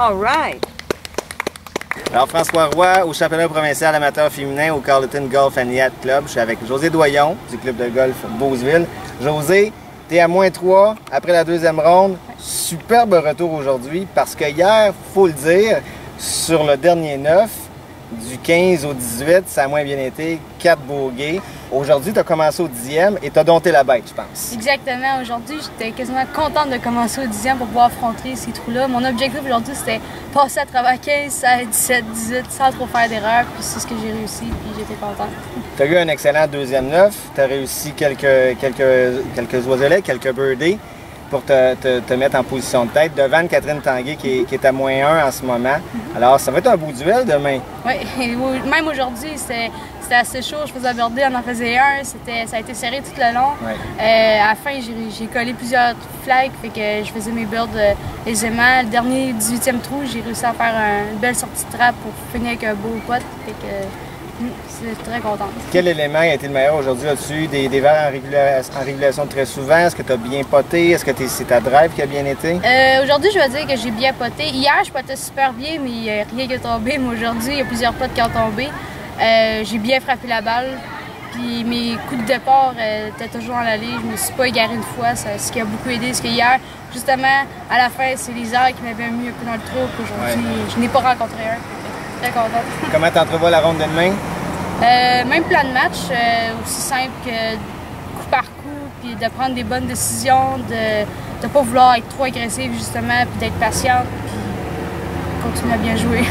All right. Alors, François Roy, au championnat provincial amateur féminin au Carleton Golf and Yacht Club. Je suis avec José Doyon du club de golf Beauceville. José, tu es à -3 après la deuxième ronde. Superbe retour aujourd'hui parce que hier, il faut le dire, sur le dernier 9, du 15 au 18, ça a moins bien été, 4 bogeys. Aujourd'hui, tu as commencé au 10e et tu as dompté la bête, je pense. Exactement. Aujourd'hui, j'étais quasiment contente de commencer au 10e pour pouvoir affronter ces trous-là. Mon objectif aujourd'hui, c'était passer à travers 15, 16, 17, 18 sans trop faire d'erreurs. Puis c'est ce que j'ai réussi, puis j'étais contente. Tu as eu un excellent deuxième 9. Tu as réussi quelques oiselets, quelques birdies pour te mettre en position de tête devant Catherine Tanguay qui est à -1 en ce moment. Alors, ça va être un beau duel demain. Oui, même aujourd'hui, c'était assez chaud. Je faisais birder, on en faisait un. Ça a été serré tout le long. Ouais. À la fin, j'ai collé plusieurs flags, fait que je faisais mes birds aisément. Le dernier 18e trou, j'ai réussi à faire une belle sortie de trappe pour finir avec un beau putt. Fait que c'est très contente. Quel élément a été le meilleur aujourd'hui? As-tu eu des verres en régulation très souvent? Est-ce que tu as bien poté? Est-ce que c'est ta drive qui a bien été? Aujourd'hui, je vais dire que j'ai bien poté. Hier, je potais super bien, mais il n'y a rien qui est tombé. Mais aujourd'hui, il y a plusieurs potes qui ont tombé. J'ai bien frappé la balle. Puis mes coups de départ étaient toujours dans l'allée. Je ne me suis pas égarée une fois, ce qui a beaucoup aidé. Parce que hier, justement, à la fin, c'est les airs qui m'avaient mis un peu dans le trou. Aujourd'hui, je n'ai pas rencontré un. Très contente. Comment tu entrevois la ronde de demain? Même plan de match, aussi simple que coup par coup, puis de prendre des bonnes décisions, de ne pas vouloir être trop agressive justement, puis d'être patiente, puis continuer à bien jouer.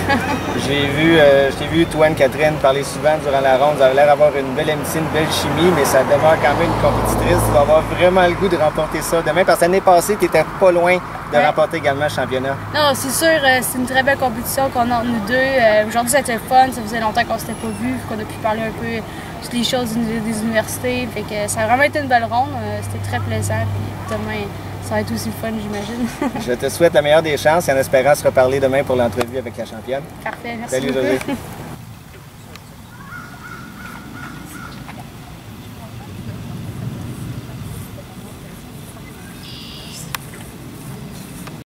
Je t'ai vu, toi et Catherine, parler souvent durant la ronde. Vous avez l'air d'avoir une belle amitié, une belle chimie, mais ça demeure quand même une compétitrice. Tu vas avoir vraiment le goût de remporter ça demain, parce que l'année passée, tu n'étais pas loin de remporter également le championnat. Non, c'est sûr, c'est une très belle compétition qu'on a entre nous deux. Aujourd'hui, c'était fun, ça faisait longtemps qu'on ne s'était pas vu, qu'on a pu parler un peu toutes les choses des universités. Fait que ça a vraiment été une belle ronde, c'était très plaisant. Puis demain, ça va être aussi fun, j'imagine. Je te souhaite la meilleure des chances et en espérant se reparler demain pour l'entrevue avec la championne. Parfait, merci. Salut, José.